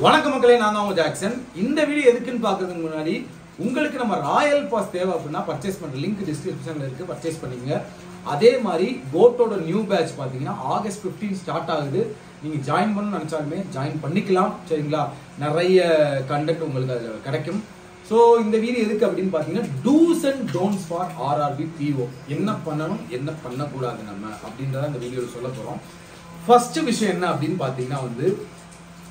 வணக்கம் மக்களே, நான் தான் ஜாக்சன். இந்த வீடியோ எதுக்குன்னு பார்க்கறதுக்கு முன்னாடி உங்களுக்கு நம்ம ராயல் பாஸ் தேவை அப்படின்னா பர்ச்சேஸ் பண்ற லிங்க் டிஸ்கிரிப்ஷன்ல இருக்கு, பர்ச்சேஸ் பண்ணிக்கங்க. அதே மாதிரி கோட்டோட நியூ பேட்ச் பாத்தீங்கன்னா ஆகஸ்ட் 15 ஸ்டார்ட் ஆகுது. நீங்க ஜாயின் பண்ணணும்னு நினைச்சாலுமே ஜாயின் பண்ணிக்கலாம், சரிங்களா? நிறைய கண்டென்ட் உங்களுக்கு அதுல கிடைக்கும். ஸோ இந்த வீடியோ எதுக்கு அப்படின்னு பார்த்தீங்கன்னா do's and don'ts for RRB PO, என்ன பண்ணணும் என்ன பண்ணக்கூடாது நம்ம அப்படின்றத இந்த வீடியோவில் சொல்ல போகிறோம். ஃபர்ஸ்ட் விஷயம் என்ன அப்படின்னு பார்த்தீங்கன்னா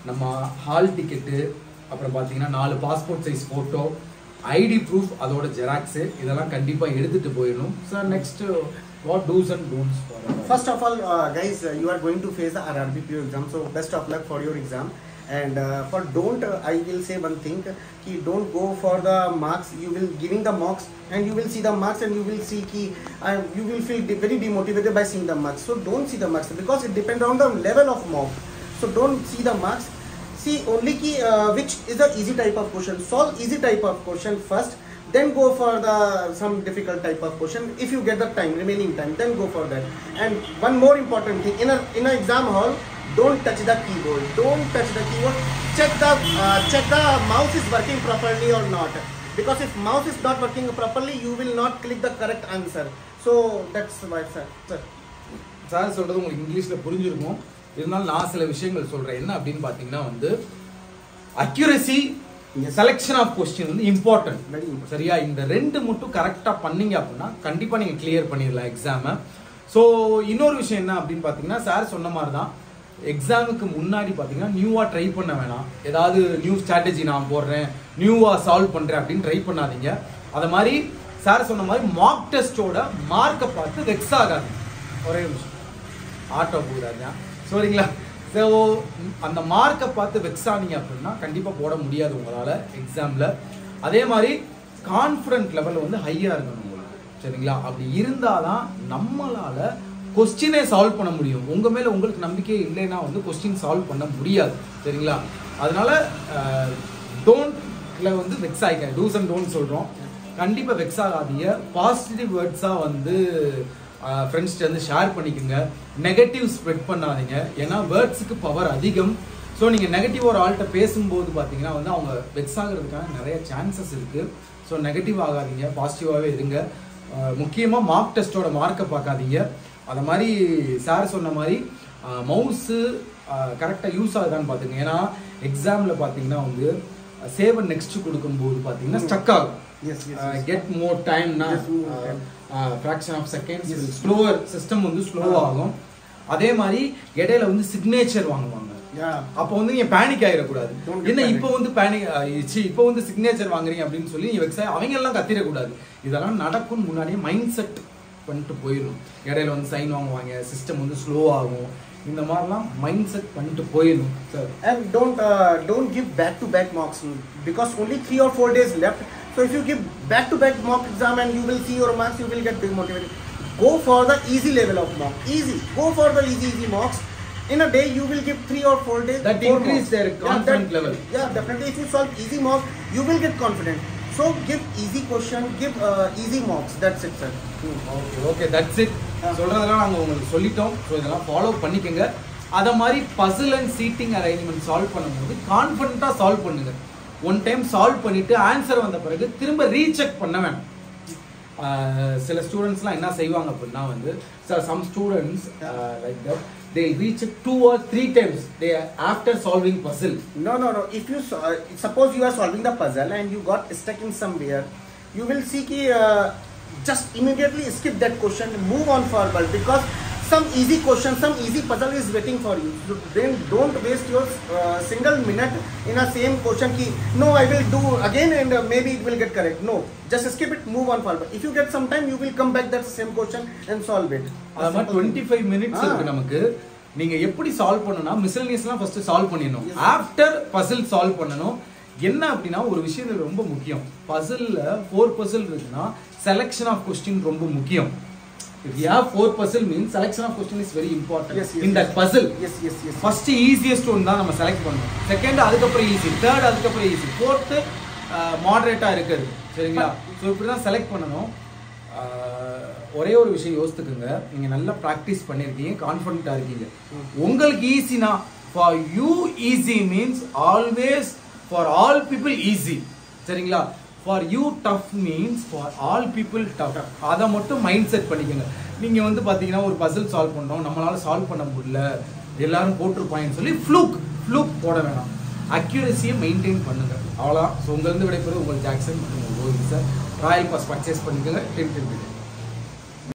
நம்ம ஹால் டிக்கெட்டு, அப்புறம் பார்த்தீங்கன்னா 4 passport size photo, ID proof, அதோட ஜெராக்ஸு, இதெல்லாம் கண்டிப்பாக எடுத்துகிட்டு போயிடணும். Sir next what do's and don'ts for First of all, guys, you are going to face the RRB PO exam, so best of luck for your exam. And for don't, I will say one thing, ki don't go for the marks. You will giving the marks and you will see the marks and you will see ki you will feel very demotivated by seeing the marks. So don't see the marks because it depends on the level of mark. So don't see the marks. See only ki which is the easy type of question. Solve easy type of question first, then go for the some difficult type of question. If you get the time, remaining time, then go for that. And one more important thing, in a exam hall, don't touch the keyboard. Don't touch the keyboard. Check the mouse is working properly or not. Because if mouse is not working properly, you will not click the correct answer. So that's why, sir. Sir சொல்றது உங்களுக்கு இங்கிலீஷ்ல புரிஞ்சிருக்கும். இருந்தாலும் நான் சில விஷயங்கள் சொல்றேன். என்ன அப்படின்னு பாத்தீங்கன்னா accuracy, selection of question important, சரியா? இந்த ரெண்டு மட்டும் கரெக்டா பண்ணீங்க அப்படின்னா கண்டிப்பா நீங்க கிளியர் பண்ணிடலாம் எக்ஸாம. ஸோ இன்னொரு விஷயம் என்ன அப்படின்னு பாத்தீங்கன்னா சார் சொன்ன மாதிரி தான், எக்ஸாமுக்கு முன்னாடி பாத்தீங்கன்னா நியூவா ட்ரை பண்ண வேணாம். ஏதாவது நியூ ஸ்ட்ராட்டஜி நான் போடுறேன், நியூவா சால்வ் பண்றேன் அப்படின்னு ட்ரை பண்ணாதீங்க. அத மாதிரி சார் சொன்ன மாதிரி மார்க் டெஸ்டோட மார்க்கை பார்த்து வெக்ஸ் ஆகாது. ஒரே நிமிஷம் ஆட்டோ போகுதாங்க, சரிங்களா? ஸோ அந்த மார்க்கை பார்த்து வெக்ஸ் ஆனீங்க அப்படின்னா கண்டிப்பாக போட முடியாது உங்களால் எக்ஸாமில். அதே மாதிரி கான்ஃபிடென்ட் லெவல் ஹையாக இருக்கணும் உங்களுக்கு, சரிங்களா? அப்படி இருந்தால் தான் நம்மளால் கொஸ்டினே சால்வ் பண்ண முடியும். உங்கள் மேலே உங்களுக்கு நம்பிக்கை இல்லைன்னா கொஸ்டின் சால்வ் பண்ண முடியாது, சரிங்களா? அதனால டோன்ட்ல வெக்ஸ் ஆகிக்க, டூஸ் அண்ட் டோன்ட் சொல்கிறோம். கண்டிப்பாக வெக்ஸ் ஆகாதீங்க. பாசிட்டிவ் வேர்ட்ஸாக ஃப்ரெண்ட்ஸ்ட்டு ஷேர் பண்ணிக்கோங்க. நெகட்டிவ் ஸ்ப்ரெட் பண்ணாதீங்க, ஏன்னா வேர்ட்ஸுக்கு பவர் அதிகம். ஸோ நீங்கள் நெகட்டிவ் ஒரு ஆள்கிட்ட பேசும்போது பார்த்தீங்கன்னா அவங்க வெக்ஸ் ஆகிறதுக்கான நிறைய சான்சஸ் இருக்குது. ஸோ நெகட்டிவ் ஆகாதீங்க, பாசிட்டிவாகவே இருங்க. முக்கியமாக மார்க் டெஸ்ட்டோட மார்க்கை பார்க்காதீங்க. அதை மாதிரி சார் சொன்ன மாதிரி மவுஸு கரெக்டாக யூஸ் ஆகுதான்னு பார்த்துங்க. ஏன்னா எக்ஸாமில் பார்த்தீங்கன்னா சேவ் அண்ட் நெக்ஸ்ட் கொடுக்கும்போது பார்த்தீங்கன்னா ஸ்டக் ஆகும். கெட் மோர் டைம்னா fraction of seconds slower system slow ஆகும். அதே மாதிரி இடையில சிக்னேச்சர் வாங்குவாங்க. அப்போ நீங்க பேனிக் ஆயிடக்கூடாது. என்ன இப்போ பேனிக் ஆயிடுச்சு, இப்போ சிக்னேச்சர் வாங்குறீங்க அப்படின்னு சொல்லி அவங்க எல்லாம் கத்திடக்கூடாது. இதெல்லாம் நடக்கும் முன்னாடியே மைண்ட் செட் பண்ணிட்டு போயிடும். இடையில சைன் வாங்குவாங்க, சிஸ்டம் ஸ்லோ ஆகும். இந்த மாதிரிலாம் மைண்ட் செட் பண்ணிட்டு போயிடும் sir. And don't give back to back mocks because only 3 or 4 days left. So if you give back to back mock exam and you will see your marks, you will get demotivated. Go for the easy level of mock. Easy. Go for the easy mocks. In a day you will give 3 or 4 days. That increase their confidence level. Yeah, definitely. If you solve easy mocks, you will get confident. So give easy question, give easy mocks. That's it, sir. Okay, that's it. சொல்றதெல்லாம் நாங்க உங்களுக்கு சொல்லிட்டோம். So இதெல்லாம் follow பண்ணிக்கங்க. அதை மாதிரி puzzle and seating arrangement solve பண்ணும்போது கான்ஃபிடென்ட்டாக சால்வ் பண்ணுங்க. ஒன் டைம் சால்வ் பண்ணிட்டு ஆன்சர் வந்த பிறகு திரும்ப ரீசெக் பண்ண வேணும். சில ஸ்டூடெண்ட்ஸ்லாம் என்ன செய்வாங்க அப்படின்னா some students like that they recheck 2 or 3 times they after solving puzzle. No. If you suppose you are solving the puzzle and you got stuck in somewhere, you will see ki just immediately skip that question, move on forward, because some easy question, some easy puzzle is waiting for you. So then don't waste your single minute in a same question ki no I will do again and maybe it will get correct. No, just skip it, move on forward. If you get some time, you will come back that same question and solve it. அதனால 25 minutes இருக்கு நமக்கு. நீங்க எப்படி solve பண்ணனும்னா மிஸ்செலேனியஸ்லாம் first solve பண்ணிடணும். After Basil solve பண்ணனும். என்ன அப்படின்னா ஒரு விஷயம் ரொம்ப முக்கியம். பசில்ல 4 பசில் இருக்குன்னா செலக்ஷன் ஆஃப் क्वेश्चन ரொம்ப முக்கியம். If you have 4 puzzle means selection of question is very important. In that puzzle. Yes. First easiest one தான் நம்ம செலக்ட் பண்ணணும். செகண்ட் அதுக்கப்புறம் ஈஸி, தேர்ட் அதுக்கப்புறம் ஈஸி, ஃபோர்த் மாடரேட்டா இருக்குது, சரிங்களா? ஸோ இப்படி தான் செலக்ட் பண்ணணும். ஒரே ஒரு விஷயம் யோசித்துக்குங்க, நீங்க நல்லா ப்ராக்டிஸ் பண்ணியிருக்கீங்க, கான்ஃபிடென்ட்டா இருக்கீங்க. உங்களுக்கு ஈஸினா For you easy means always for all people easy. சரிங்களா? For you tough means for all people tough. அதை மட்டும் மைண்ட் செட் பண்ணிக்கோங்க. நீங்க வந்து பாத்தீங்கன்னா ஒரு பசில் சால்வ் பண்றோம், நம்மளால சால்வ் பண்ண முடியல, எல்லாரும் போட்டிருப்பாங்கன்னு சொல்லி ஃப்ளூக் போட வேணாம். அக்யூரசியை மெயின்டைன் பண்ணுங்க. அவ்வளோதான். ஸோ உங்களிருந்து விடைபெறுவது உங்கள் ஜாக்சன் மற்றும் Rohit sir. Royal pass purchase பண்ணிக்கோங்க.